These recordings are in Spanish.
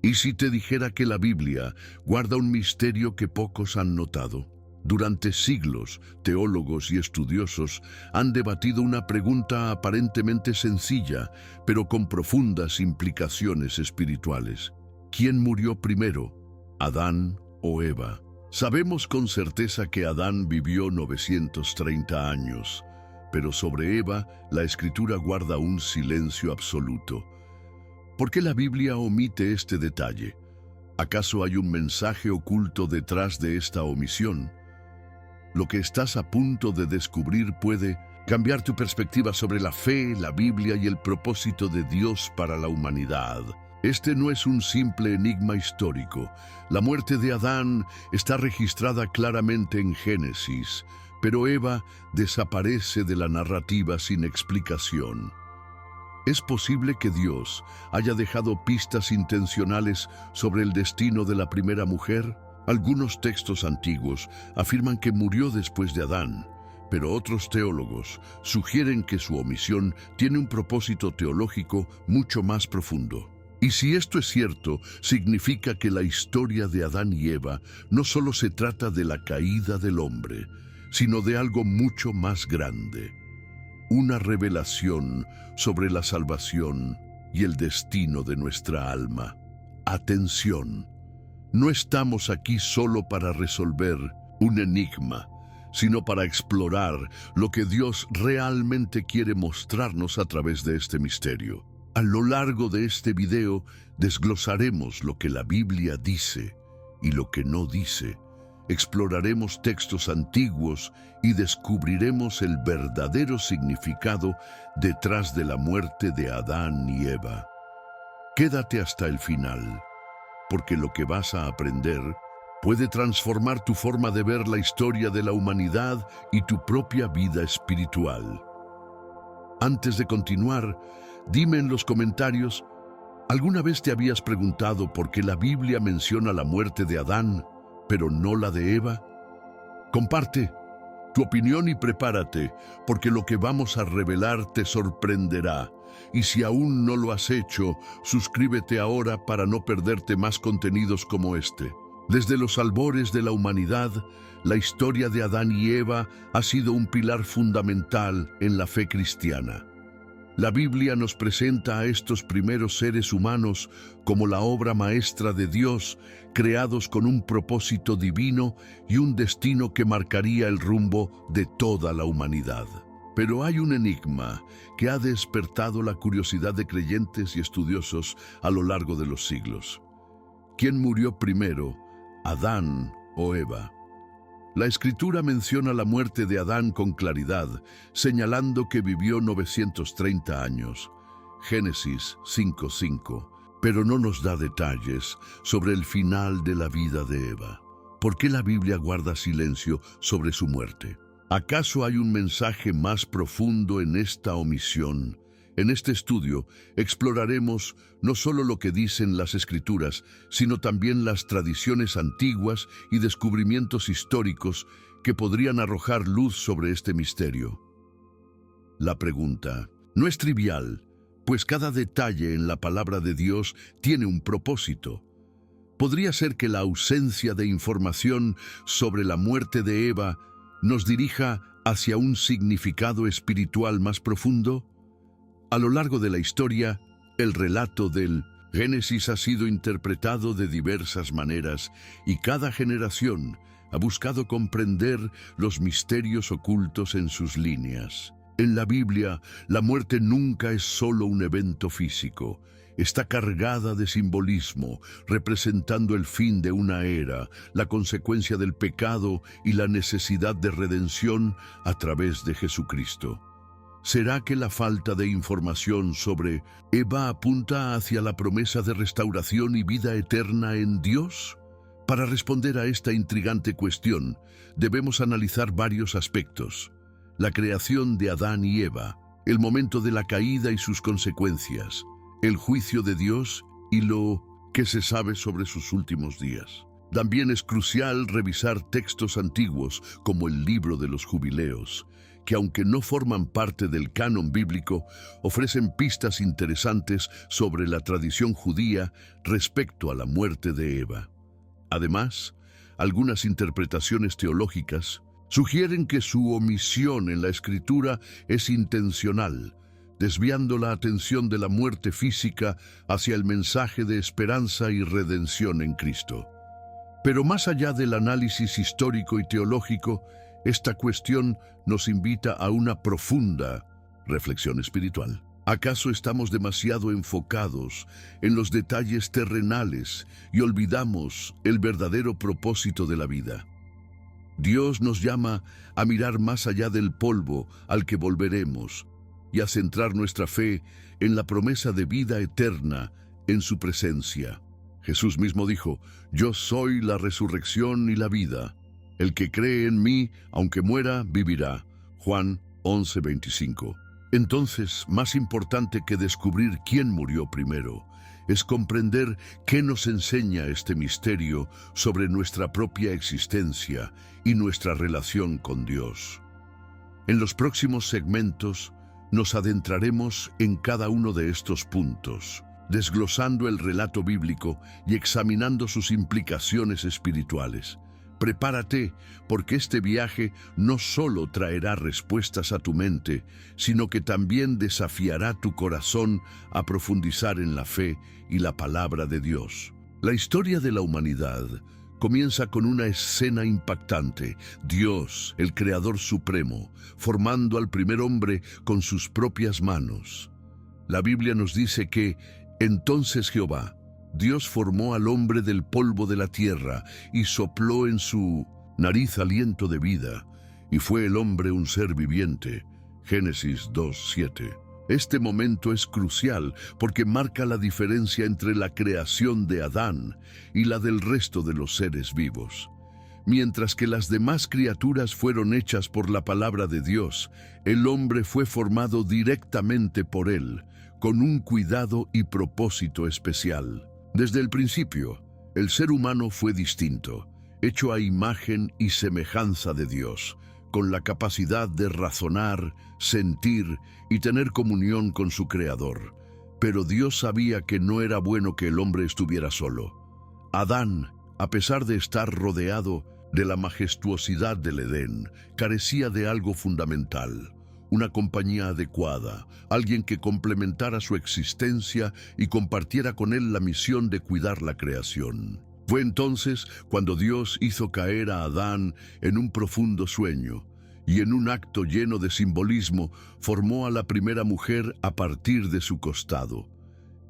¿Y si te dijera que la Biblia guarda un misterio que pocos han notado? Durante siglos, teólogos y estudiosos han debatido una pregunta aparentemente sencilla, pero con profundas implicaciones espirituales. ¿Quién murió primero, Adán o Eva? Sabemos con certeza que Adán vivió 930 años, pero sobre Eva la Escritura guarda un silencio absoluto. ¿Por qué la Biblia omite este detalle? ¿Acaso hay un mensaje oculto detrás de esta omisión? Lo que estás a punto de descubrir puede cambiar tu perspectiva sobre la fe, la Biblia y el propósito de Dios para la humanidad. Este no es un simple enigma histórico. La muerte de Adán está registrada claramente en Génesis, pero Eva desaparece de la narrativa sin explicación. ¿Es posible que Dios haya dejado pistas intencionales sobre el destino de la primera mujer? Algunos textos antiguos afirman que murió después de Adán, pero otros teólogos sugieren que su omisión tiene un propósito teológico mucho más profundo. Y si esto es cierto, significa que la historia de Adán y Eva no solo se trata de la caída del hombre, sino de algo mucho más grande. Una revelación sobre la salvación y el destino de nuestra alma. Atención, no estamos aquí solo para resolver un enigma, sino para explorar lo que Dios realmente quiere mostrarnos a través de este misterio. A lo largo de este video desglosaremos lo que la Biblia dice y lo que no dice. Exploraremos textos antiguos y descubriremos el verdadero significado detrás de la muerte de Adán y Eva. Quédate hasta el final, porque lo que vas a aprender puede transformar tu forma de ver la historia de la humanidad y tu propia vida espiritual. Antes de continuar, dime en los comentarios, ¿alguna vez te habías preguntado por qué la Biblia menciona la muerte de Adán, pero no la de Eva? Comparte tu opinión y prepárate, porque lo que vamos a revelar te sorprenderá. Y si aún no lo has hecho, suscríbete ahora para no perderte más contenidos como este. Desde los albores de la humanidad, la historia de Adán y Eva ha sido un pilar fundamental en la fe cristiana. La Biblia nos presenta a estos primeros seres humanos como la obra maestra de Dios, creados con un propósito divino y un destino que marcaría el rumbo de toda la humanidad. Pero hay un enigma que ha despertado la curiosidad de creyentes y estudiosos a lo largo de los siglos. ¿Quién murió primero, Adán o Eva? La Escritura menciona la muerte de Adán con claridad, señalando que vivió 930 años. Génesis 5:5, pero no nos da detalles sobre el final de la vida de Eva. ¿Por qué la Biblia guarda silencio sobre su muerte? ¿Acaso hay un mensaje más profundo en esta omisión? En este estudio exploraremos no solo lo que dicen las Escrituras, sino también las tradiciones antiguas y descubrimientos históricos que podrían arrojar luz sobre este misterio. La pregunta no es trivial, pues cada detalle en la palabra de Dios tiene un propósito. ¿Podría ser que la ausencia de información sobre la muerte de Eva nos dirija hacia un significado espiritual más profundo? A lo largo de la historia, el relato del Génesis ha sido interpretado de diversas maneras y cada generación ha buscado comprender los misterios ocultos en sus líneas. En la Biblia, la muerte nunca es solo un evento físico. Está cargada de simbolismo, representando el fin de una era, la consecuencia del pecado y la necesidad de redención a través de Jesucristo. ¿Será que la falta de información sobre Eva apunta hacia la promesa de restauración y vida eterna en Dios? Para responder a esta intrigante cuestión, debemos analizar varios aspectos: la creación de Adán y Eva, el momento de la caída y sus consecuencias, el juicio de Dios y lo que se sabe sobre sus últimos días. También es crucial revisar textos antiguos como el Libro de los Jubileos, que, aunque no forman parte del canon bíblico, ofrecen pistas interesantes sobre la tradición judía respecto a la muerte de Eva. Además, algunas interpretaciones teológicas sugieren que su omisión en la Escritura es intencional, desviando la atención de la muerte física hacia el mensaje de esperanza y redención en Cristo. Pero más allá del análisis histórico y teológico, esta cuestión nos invita a una profunda reflexión espiritual. ¿Acaso estamos demasiado enfocados en los detalles terrenales y olvidamos el verdadero propósito de la vida? Dios nos llama a mirar más allá del polvo al que volveremos y a centrar nuestra fe en la promesa de vida eterna en su presencia. Jesús mismo dijo: «Yo soy la resurrección y la vida. El que cree en mí, aunque muera, vivirá». Juan 11:25. Entonces, más importante que descubrir quién murió primero, es comprender qué nos enseña este misterio sobre nuestra propia existencia y nuestra relación con Dios. En los próximos segmentos nos adentraremos en cada uno de estos puntos, desglosando el relato bíblico y examinando sus implicaciones espirituales. Prepárate, porque este viaje no solo traerá respuestas a tu mente, sino que también desafiará tu corazón a profundizar en la fe y la palabra de Dios. La historia de la humanidad comienza con una escena impactante: Dios, el Creador Supremo, formando al primer hombre con sus propias manos. La Biblia nos dice que entonces Jehová, Dios, formó al hombre del polvo de la tierra y sopló en su nariz aliento de vida, y fue el hombre un ser viviente. Génesis 2:7. Este momento es crucial porque marca la diferencia entre la creación de Adán y la del resto de los seres vivos. Mientras que las demás criaturas fueron hechas por la palabra de Dios, el hombre fue formado directamente por él, con un cuidado y propósito especial. Desde el principio, el ser humano fue distinto, hecho a imagen y semejanza de Dios, con la capacidad de razonar, sentir y tener comunión con su Creador. Pero Dios sabía que no era bueno que el hombre estuviera solo. Adán, a pesar de estar rodeado de la majestuosidad del Edén, carecía de algo fundamental: una compañía adecuada, alguien que complementara su existencia y compartiera con él la misión de cuidar la creación. Fue entonces cuando Dios hizo caer a Adán en un profundo sueño, y en un acto lleno de simbolismo formó a la primera mujer a partir de su costado.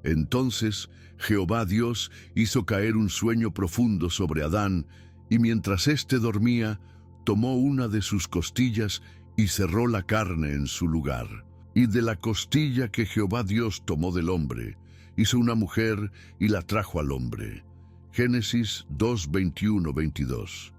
Entonces Jehová Dios hizo caer un sueño profundo sobre Adán, y mientras éste dormía, tomó una de sus costillas y cerró la carne en su lugar. Y de la costilla que Jehová Dios tomó del hombre, hizo una mujer y la trajo al hombre. Génesis 2:21-22.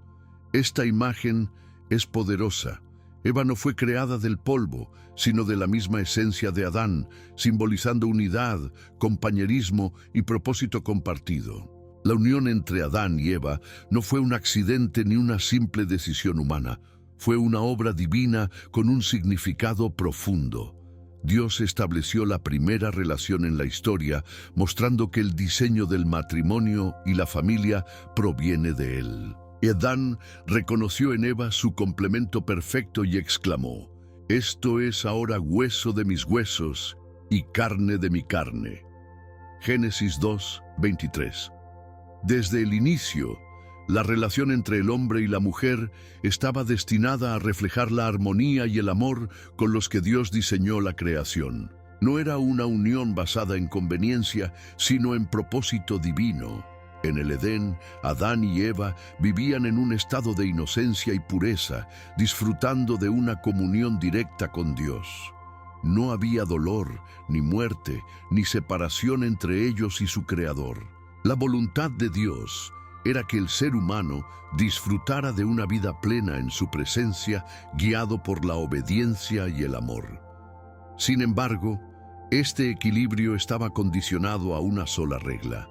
Esta imagen es poderosa. Eva no fue creada del polvo, sino de la misma esencia de Adán, simbolizando unidad, compañerismo y propósito compartido. La unión entre Adán y Eva no fue un accidente ni una simple decisión humana. Fue una obra divina con un significado profundo. Dios estableció la primera relación en la historia, mostrando que el diseño del matrimonio y la familia proviene de él. Adán reconoció en Eva su complemento perfecto y exclamó: «Esto es ahora hueso de mis huesos y carne de mi carne». Génesis 2:23. Desde el inicio, la relación entre el hombre y la mujer estaba destinada a reflejar la armonía y el amor con los que Dios diseñó la creación. No era una unión basada en conveniencia, sino en propósito divino. En el Edén, Adán y Eva vivían en un estado de inocencia y pureza, disfrutando de una comunión directa con Dios. No había dolor, ni muerte, ni separación entre ellos y su Creador. La voluntad de Dios era que el ser humano disfrutara de una vida plena en su presencia, guiado por la obediencia y el amor. Sin embargo, este equilibrio estaba condicionado a una sola regla: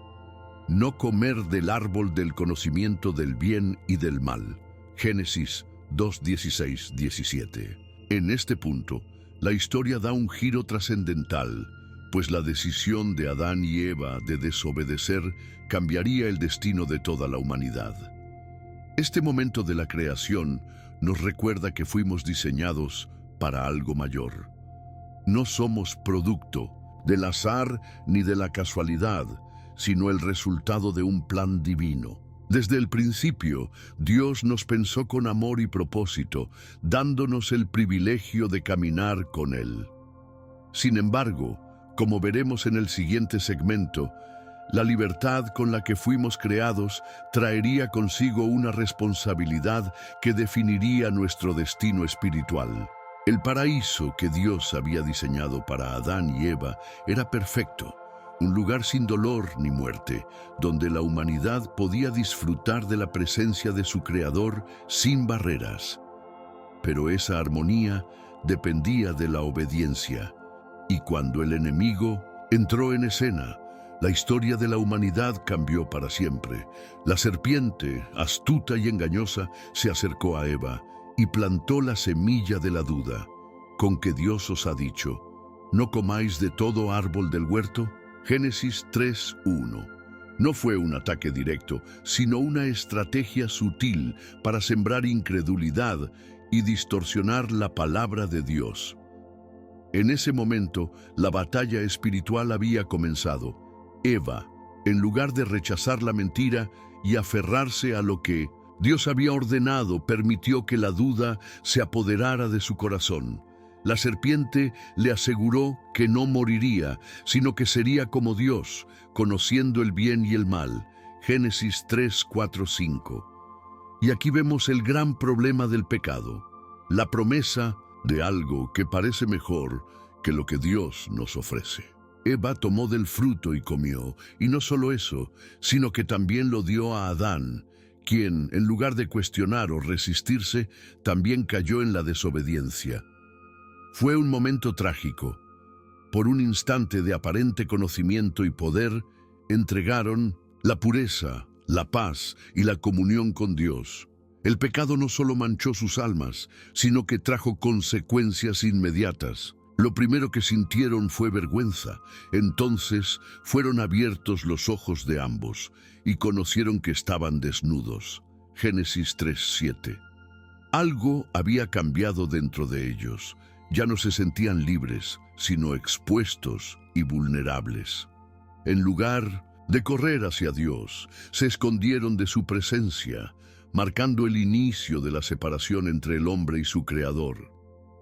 no comer del árbol del conocimiento del bien y del mal. Génesis 2:16-17. En este punto, la historia da un giro trascendental, pues la decisión de Adán y Eva de desobedecer cambiaría el destino de toda la humanidad. Este momento de la creación nos recuerda que fuimos diseñados para algo mayor. No somos producto del azar ni de la casualidad, sino el resultado de un plan divino. Desde el principio, Dios nos pensó con amor y propósito, dándonos el privilegio de caminar con Él. Sin embargo, como veremos en el siguiente segmento, la libertad con la que fuimos creados traería consigo una responsabilidad que definiría nuestro destino espiritual. El paraíso que Dios había diseñado para Adán y Eva era perfecto, un lugar sin dolor ni muerte, donde la humanidad podía disfrutar de la presencia de su Creador sin barreras. Pero esa armonía dependía de la obediencia, y cuando el enemigo entró en escena, la historia de la humanidad cambió para siempre. La serpiente, astuta y engañosa, se acercó a Eva y plantó la semilla de la duda. ¿Con que Dios os ha dicho, no comáis de todo árbol del huerto? Génesis 3:1. No fue un ataque directo, sino una estrategia sutil para sembrar incredulidad y distorsionar la palabra de Dios. En ese momento, la batalla espiritual había comenzado. Eva, en lugar de rechazar la mentira y aferrarse a lo que Dios había ordenado, permitió que la duda se apoderara de su corazón. La serpiente le aseguró que no moriría, sino que sería como Dios, conociendo el bien y el mal. Génesis 3:4-5. Y aquí vemos el gran problema del pecado, la promesa de algo que parece mejor que lo que Dios nos ofrece. Eva tomó del fruto y comió, y no solo eso, sino que también lo dio a Adán, quien, en lugar de cuestionar o resistirse, también cayó en la desobediencia. Fue un momento trágico. Por un instante de aparente conocimiento y poder, entregaron la pureza, la paz y la comunión con Dios. El pecado no solo manchó sus almas, sino que trajo consecuencias inmediatas. Lo primero que sintieron fue vergüenza. Entonces fueron abiertos los ojos de ambos y conocieron que estaban desnudos. Génesis 3:7. Algo había cambiado dentro de ellos. Ya no se sentían libres, sino expuestos y vulnerables. En lugar de correr hacia Dios, se escondieron de su presencia, marcando el inicio de la separación entre el hombre y su Creador.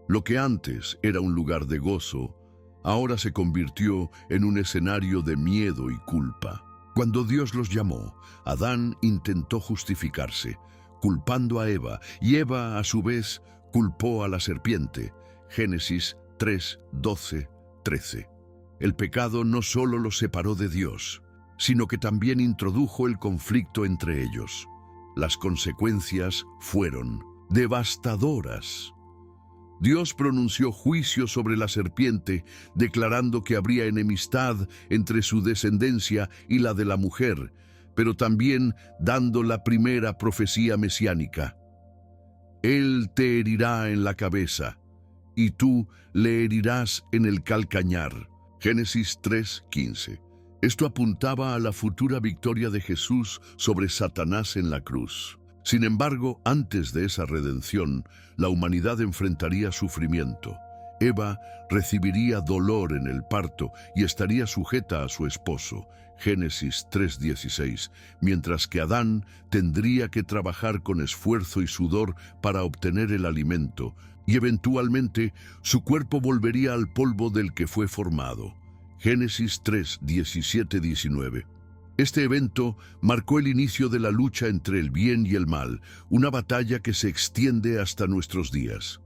Lo que antes era un lugar de gozo, ahora se convirtió en un escenario de miedo y culpa. Cuando Dios los llamó, Adán intentó justificarse, culpando a Eva, y Eva, a su vez, culpó a la serpiente. Génesis 3:12-13. El pecado no solo los separó de Dios, sino que también introdujo el conflicto entre ellos. Las consecuencias fueron devastadoras. Dios pronunció juicio sobre la serpiente, declarando que habría enemistad entre su descendencia y la de la mujer, pero también dando la primera profecía mesiánica. Él te herirá en la cabeza, y tú le herirás en el calcañar. Génesis 3:15. Esto apuntaba a la futura victoria de Jesús sobre Satanás en la cruz. Sin embargo, antes de esa redención, la humanidad enfrentaría sufrimiento. Eva recibiría dolor en el parto y estaría sujeta a su esposo. Génesis 3:16, mientras que Adán tendría que trabajar con esfuerzo y sudor para obtener el alimento, y eventualmente su cuerpo volvería al polvo del que fue formado. Génesis 3:17-19. Este evento marcó el inicio de la lucha entre el bien y el mal, una batalla que se extiende hasta nuestros días.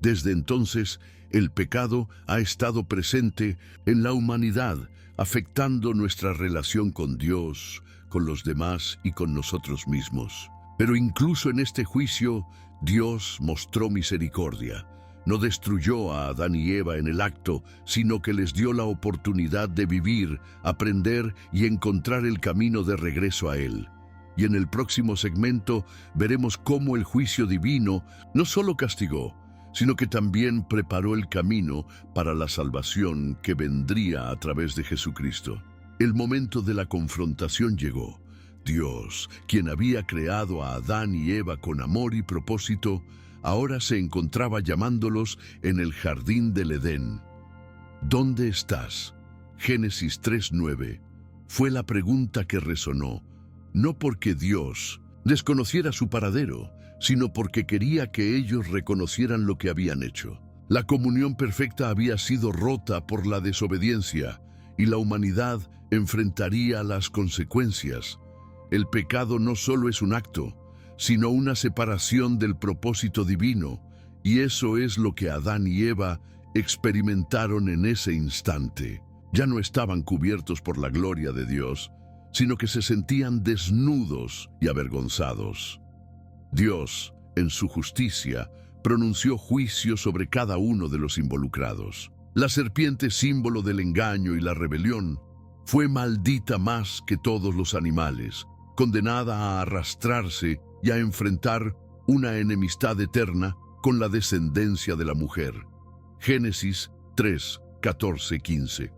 Desde entonces, el pecado ha estado presente en la humanidad, afectando nuestra relación con Dios, con los demás y con nosotros mismos. Pero incluso en este juicio, Dios mostró misericordia. No destruyó a Adán y Eva en el acto, sino que les dio la oportunidad de vivir, aprender y encontrar el camino de regreso a Él. Y en el próximo segmento veremos cómo el juicio divino no solo castigó, sino que también preparó el camino para la salvación que vendría a través de Jesucristo. El momento de la confrontación llegó. Dios, quien había creado a Adán y Eva con amor y propósito, ahora se encontraba llamándolos en el jardín del Edén. ¿Dónde estás? Génesis 3:9 fue la pregunta que resonó, no porque Dios desconociera su paradero, sino porque quería que ellos reconocieran lo que habían hecho. La comunión perfecta había sido rota por la desobediencia y la humanidad enfrentaría las consecuencias. El pecado no solo es un acto, sino una separación del propósito divino, y eso es lo que Adán y Eva experimentaron en ese instante. Ya no estaban cubiertos por la gloria de Dios, sino que se sentían desnudos y avergonzados. Dios, en su justicia, pronunció juicio sobre cada uno de los involucrados. La serpiente, símbolo del engaño y la rebelión, fue maldita más que todos los animales, condenada a arrastrarse y a enfrentar una enemistad eterna con la descendencia de la mujer. Génesis 3, 14, 15.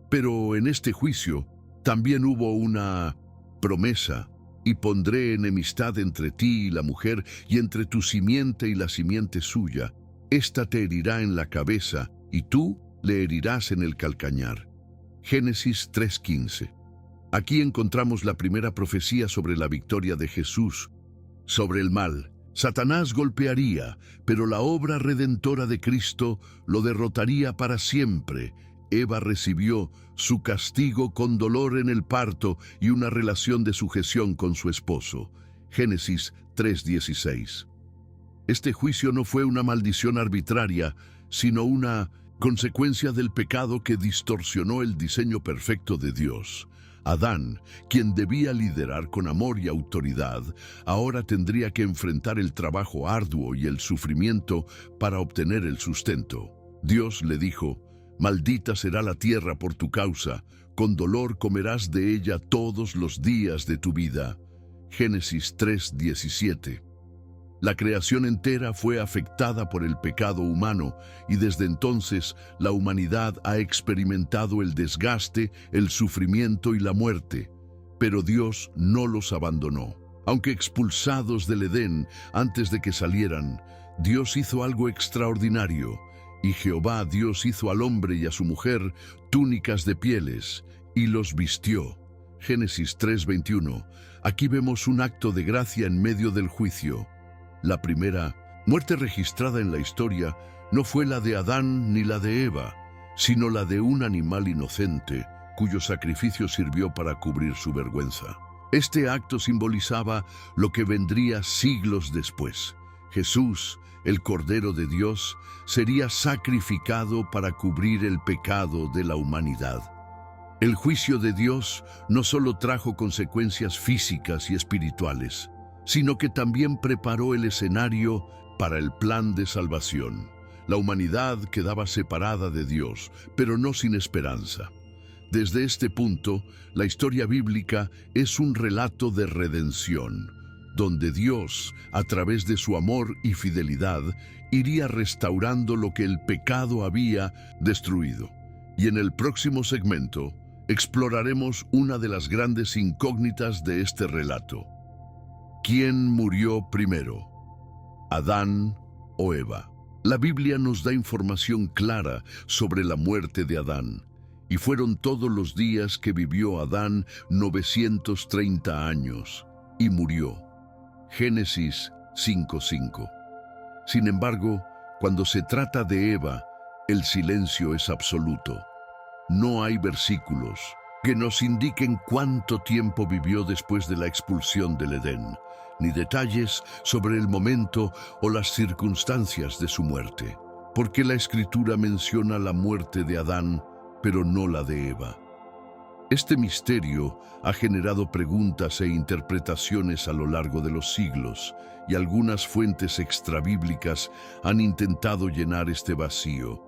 Pero en este juicio también hubo una promesa: y pondré enemistad entre ti y la mujer, y entre tu simiente y la simiente suya. Ésta te herirá en la cabeza, y tú le herirás en el calcañar. Génesis 3:15. Aquí encontramos la primera profecía sobre la victoria de Jesús sobre el mal. Satanás golpearía, pero la obra redentora de Cristo lo derrotaría para siempre. Eva recibió su castigo con dolor en el parto y una relación de sujeción con su esposo. Génesis 3:16. Este juicio no fue una maldición arbitraria, sino una consecuencia del pecado que distorsionó el diseño perfecto de Dios. Adán, quien debía liderar con amor y autoridad, ahora tendría que enfrentar el trabajo arduo y el sufrimiento para obtener el sustento. Dios le dijo: «Maldita será la tierra por tu causa, con dolor comerás de ella todos los días de tu vida». Génesis 3:17. La creación entera fue afectada por el pecado humano y desde entonces la humanidad ha experimentado el desgaste, el sufrimiento y la muerte. Pero Dios no los abandonó. Aunque expulsados del Edén antes de que salieran, Dios hizo algo extraordinario. Y Jehová Dios hizo al hombre y a su mujer túnicas de pieles y los vistió. Génesis 3:21. Aquí vemos un acto de gracia en medio del juicio. La primera muerte registrada en la historia no fue la de Adán ni la de Eva, sino la de un animal inocente cuyo sacrificio sirvió para cubrir su vergüenza. Este acto simbolizaba lo que vendría siglos después. Jesús, el Cordero de Dios, sería sacrificado para cubrir el pecado de la humanidad. El juicio de Dios no solo trajo consecuencias físicas y espirituales, sino que también preparó el escenario para el plan de salvación. La humanidad quedaba separada de Dios, pero no sin esperanza. Desde este punto, la historia bíblica es un relato de redención, donde Dios, a través de su amor y fidelidad, iría restaurando lo que el pecado había destruido. Y en el próximo segmento, exploraremos una de las grandes incógnitas de este relato. ¿Quién murió primero? ¿Adán o Eva? La Biblia nos da información clara sobre la muerte de Adán. Y fueron todos los días que vivió Adán 930 años, y murió. Génesis 5:5. Sin embargo, cuando se trata de Eva, el silencio es absoluto. No hay versículos que nos indiquen cuánto tiempo vivió después de la expulsión del Edén, ni detalles sobre el momento o las circunstancias de su muerte, porque la Escritura menciona la muerte de Adán, pero no la de Eva. Este misterio ha generado preguntas e interpretaciones a lo largo de los siglos, y algunas fuentes extrabíblicas han intentado llenar este vacío.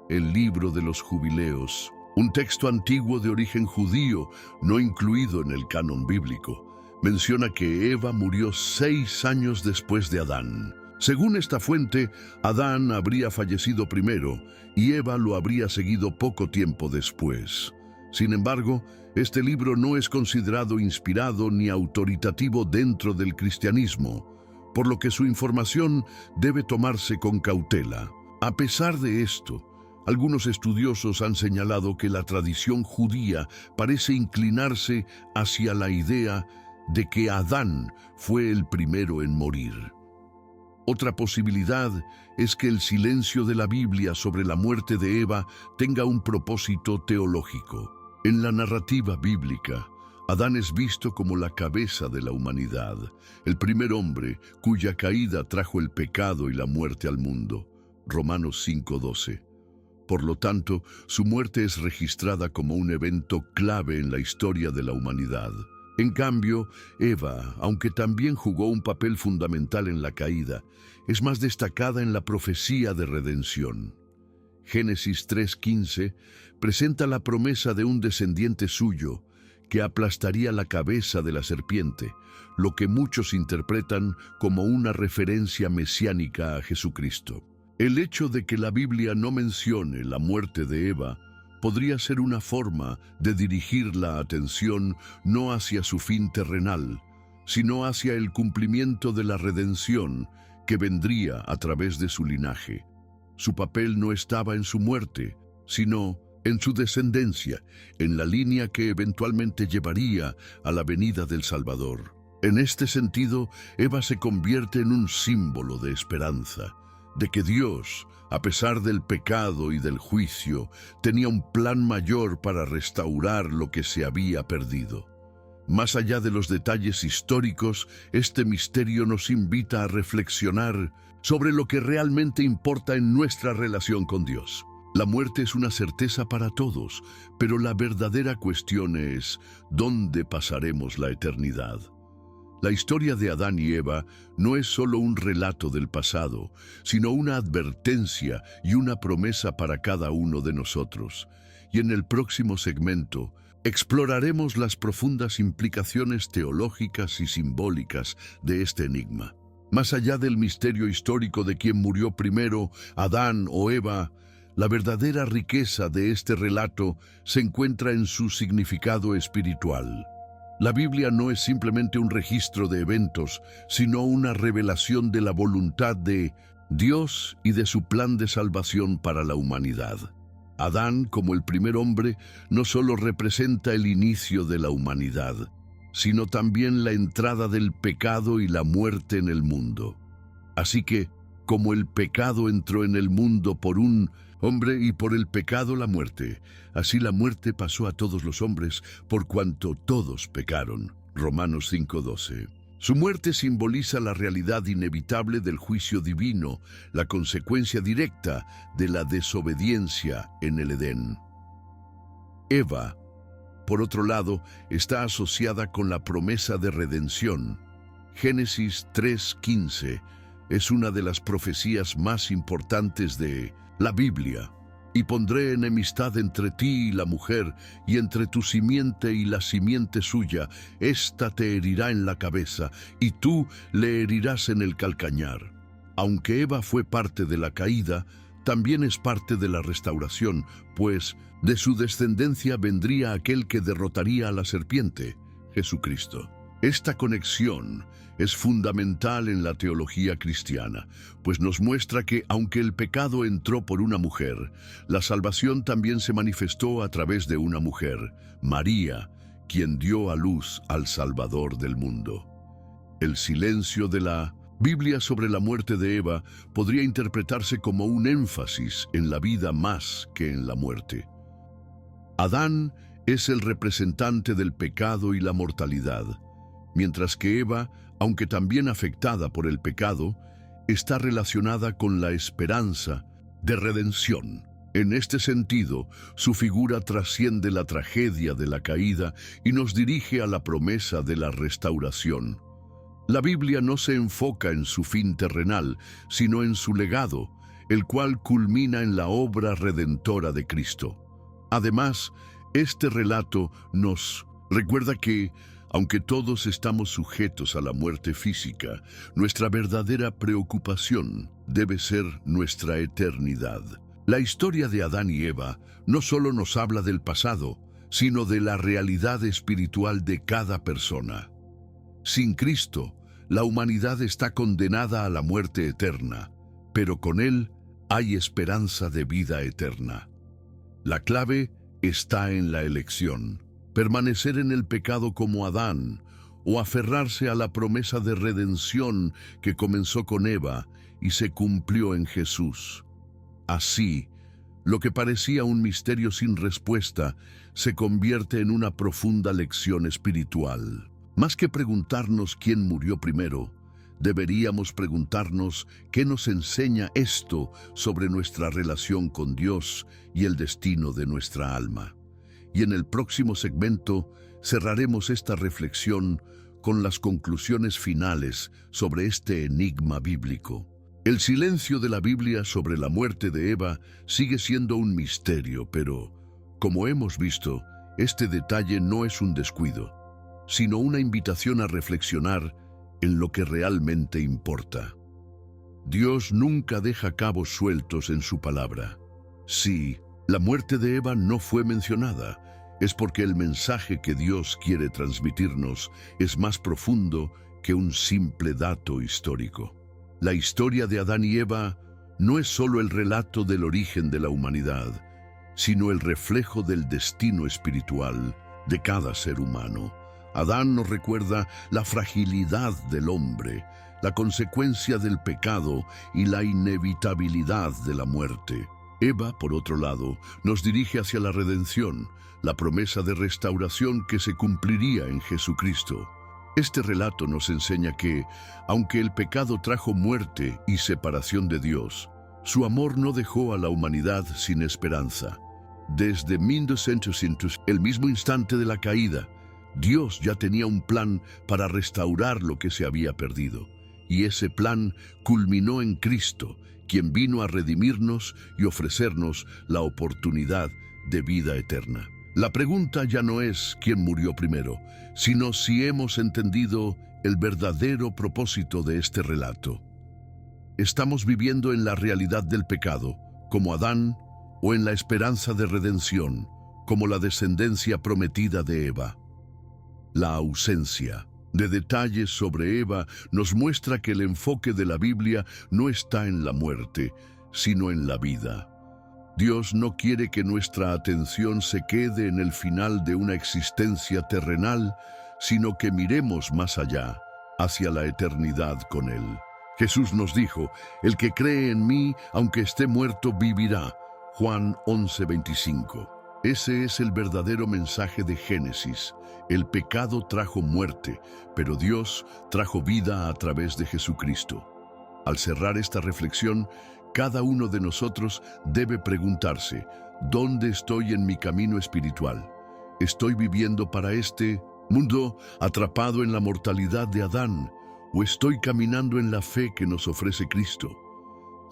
El libro de los Jubileos, un texto antiguo de origen judío, no incluido en el canon bíblico, menciona que Eva murió 6 años después de Adán. Según esta fuente, Adán habría fallecido primero y Eva lo habría seguido poco tiempo después. Sin embargo, este libro no es considerado inspirado ni autoritativo dentro del cristianismo, por lo que su información debe tomarse con cautela. A pesar de esto, algunos estudiosos han señalado que la tradición judía parece inclinarse hacia la idea de que Adán fue el primero en morir. Otra posibilidad es que el silencio de la Biblia sobre la muerte de Eva tenga un propósito teológico. En la narrativa bíblica, Adán es visto como la cabeza de la humanidad, el primer hombre cuya caída trajo el pecado y la muerte al mundo. Romanos 5:12. Por lo tanto, su muerte es registrada como un evento clave en la historia de la humanidad. En cambio, Eva, aunque también jugó un papel fundamental en la caída, es más destacada en la profecía de redención. Génesis 3:15 presenta la promesa de un descendiente suyo que aplastaría la cabeza de la serpiente, lo que muchos interpretan como una referencia mesiánica a Jesucristo. El hecho de que la Biblia no mencione la muerte de Eva podría ser una forma de dirigir la atención no hacia su fin terrenal, sino hacia el cumplimiento de la redención que vendría a través de su linaje. Su papel no estaba en su muerte, sino en su descendencia, en la línea que eventualmente llevaría a la venida del Salvador. En este sentido, Eva se convierte en un símbolo de esperanza, de que Dios, a pesar del pecado y del juicio, tenía un plan mayor para restaurar lo que se había perdido. Más allá de los detalles históricos, este misterio nos invita a reflexionar sobre lo que realmente importa en nuestra relación con Dios. La muerte es una certeza para todos, pero la verdadera cuestión es, ¿dónde pasaremos la eternidad? La historia de Adán y Eva no es solo un relato del pasado, sino una advertencia y una promesa para cada uno de nosotros. Y en el próximo segmento, exploraremos las profundas implicaciones teológicas y simbólicas de este enigma. Más allá del misterio histórico de quién murió primero, Adán o Eva, la verdadera riqueza de este relato se encuentra en su significado espiritual. La Biblia no es simplemente un registro de eventos, sino una revelación de la voluntad de Dios y de su plan de salvación para la humanidad. Adán, como el primer hombre, no solo representa el inicio de la humanidad, sino también la entrada del pecado y la muerte en el mundo. Así que, como el pecado entró en el mundo por un hombre y por el pecado la muerte, así la muerte pasó a todos los hombres por cuanto todos pecaron. Romanos 5:12. Su muerte simboliza la realidad inevitable del juicio divino, la consecuencia directa de la desobediencia en el Edén. Eva, por otro lado, está asociada con la promesa de redención. Génesis 3:15 es una de las profecías más importantes de la Biblia. Y pondré enemistad entre ti y la mujer, y entre tu simiente y la simiente suya. Ésta te herirá en la cabeza, y tú le herirás en el calcañar. Aunque Eva fue parte de la caída, también es parte de la restauración, pues de su descendencia vendría aquel que derrotaría a la serpiente, Jesucristo. Esta conexión es fundamental en la teología cristiana, pues nos muestra que, aunque el pecado entró por una mujer, la salvación también se manifestó a través de una mujer, María, quien dio a luz al Salvador del mundo. El silencio de la Biblia sobre la muerte de Eva podría interpretarse como un énfasis en la vida más que en la muerte. Adán es el representante del pecado y la mortalidad, mientras que Eva, aunque también afectada por el pecado, está relacionada con la esperanza de redención. En este sentido, su figura trasciende la tragedia de la caída y nos dirige a la promesa de la restauración. La Biblia no se enfoca en su fin terrenal, sino en su legado, el cual culmina en la obra redentora de Cristo. Además, este relato nos recuerda que, Aunque todos estamos sujetos a la muerte física, nuestra verdadera preocupación debe ser nuestra eternidad. La historia de Adán y Eva no solo nos habla del pasado, sino de la realidad espiritual de cada persona. Sin Cristo, la humanidad está condenada a la muerte eterna, pero con Él hay esperanza de vida eterna. La clave está en la elección: permanecer en el pecado como Adán o aferrarse a la promesa de redención que comenzó con Eva y se cumplió en Jesús. Así, lo que parecía un misterio sin respuesta se convierte en una profunda lección espiritual. Más que preguntarnos quién murió primero, deberíamos preguntarnos qué nos enseña esto sobre nuestra relación con Dios y el destino de nuestra alma. Y en el próximo segmento cerraremos esta reflexión con las conclusiones finales sobre este enigma bíblico. El silencio de la Biblia sobre la muerte de Eva sigue siendo un misterio, pero, como hemos visto, este detalle no es un descuido, sino una invitación a reflexionar en lo que realmente importa. Dios nunca deja cabos sueltos en su palabra. Sí, la muerte de Eva no fue mencionada, es porque el mensaje que Dios quiere transmitirnos es más profundo que un simple dato histórico. La historia de Adán y Eva no es solo el relato del origen de la humanidad, sino el reflejo del destino espiritual de cada ser humano. Adán nos recuerda la fragilidad del hombre, la consecuencia del pecado y la inevitabilidad de la muerte. Eva, por otro lado, nos dirige hacia la redención, la promesa de restauración que se cumpliría en Jesucristo. Este relato nos enseña que, aunque el pecado trajo muerte y separación de Dios, su amor no dejó a la humanidad sin esperanza. Desde 1200, el mismo instante de la caída, Dios ya tenía un plan para restaurar lo que se había perdido. Y ese plan culminó en Cristo, quien vino a redimirnos y ofrecernos la oportunidad de vida eterna. La pregunta ya no es quién murió primero, sino si hemos entendido el verdadero propósito de este relato. ¿Estamos viviendo en la realidad del pecado, como Adán, o en la esperanza de redención, como la descendencia prometida de Eva? La ausencia de detalles sobre Eva nos muestra que el enfoque de la Biblia no está en la muerte, sino en la vida. Dios no quiere que nuestra atención se quede en el final de una existencia terrenal, sino que miremos más allá, hacia la eternidad con Él. Jesús nos dijo: el que cree en mí, aunque esté muerto, vivirá. Juan 11:25. Ese es el verdadero mensaje de Génesis. El pecado trajo muerte, pero Dios trajo vida a través de Jesucristo. Al cerrar esta reflexión, cada uno de nosotros debe preguntarse: ¿dónde estoy en mi camino espiritual? ¿Estoy viviendo para este mundo atrapado en la mortalidad de Adán? ¿O estoy caminando en la fe que nos ofrece Cristo?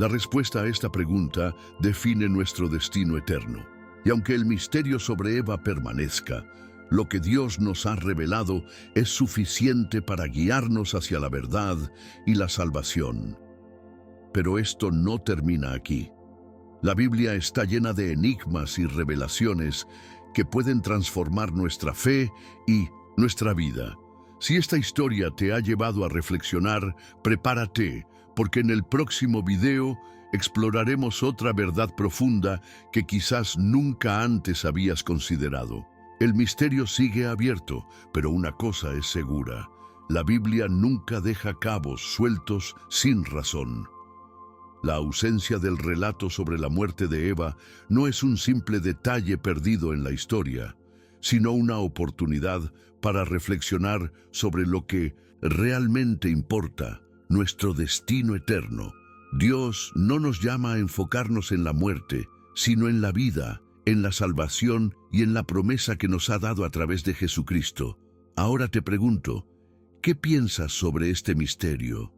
La respuesta a esta pregunta define nuestro destino eterno. Y aunque el misterio sobre Eva permanezca, lo que Dios nos ha revelado es suficiente para guiarnos hacia la verdad y la salvación. Pero esto no termina aquí. La Biblia está llena de enigmas y revelaciones que pueden transformar nuestra fe y nuestra vida. Si esta historia te ha llevado a reflexionar, prepárate, porque en el próximo video exploraremos otra verdad profunda que quizás nunca antes habías considerado. El misterio sigue abierto, pero una cosa es segura: la Biblia nunca deja cabos sueltos sin razón. La ausencia del relato sobre la muerte de Eva no es un simple detalle perdido en la historia, sino una oportunidad para reflexionar sobre lo que realmente importa: nuestro destino eterno. Dios no nos llama a enfocarnos en la muerte, sino en la vida, en la salvación y en la promesa que nos ha dado a través de Jesucristo. Ahora te pregunto, ¿qué piensas sobre este misterio?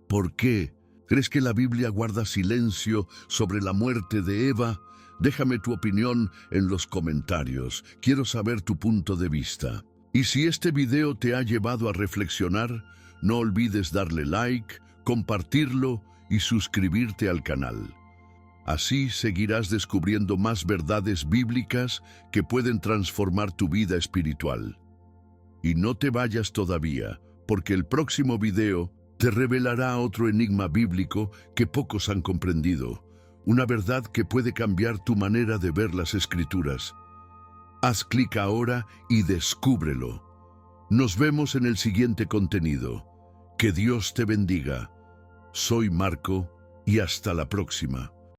¿Por qué? ¿Crees que la Biblia guarda silencio sobre la muerte de Eva? Déjame tu opinión en los comentarios. Quiero saber tu punto de vista. Y si este video te ha llevado a reflexionar, no olvides darle like, compartirlo y suscribirte al canal. Así seguirás descubriendo más verdades bíblicas que pueden transformar tu vida espiritual. Y no te vayas todavía, porque el próximo video te revelará otro enigma bíblico que pocos han comprendido, una verdad que puede cambiar tu manera de ver las Escrituras. Haz clic ahora y descúbrelo. Nos vemos en el siguiente contenido. Que Dios te bendiga. Soy Marco y hasta la próxima.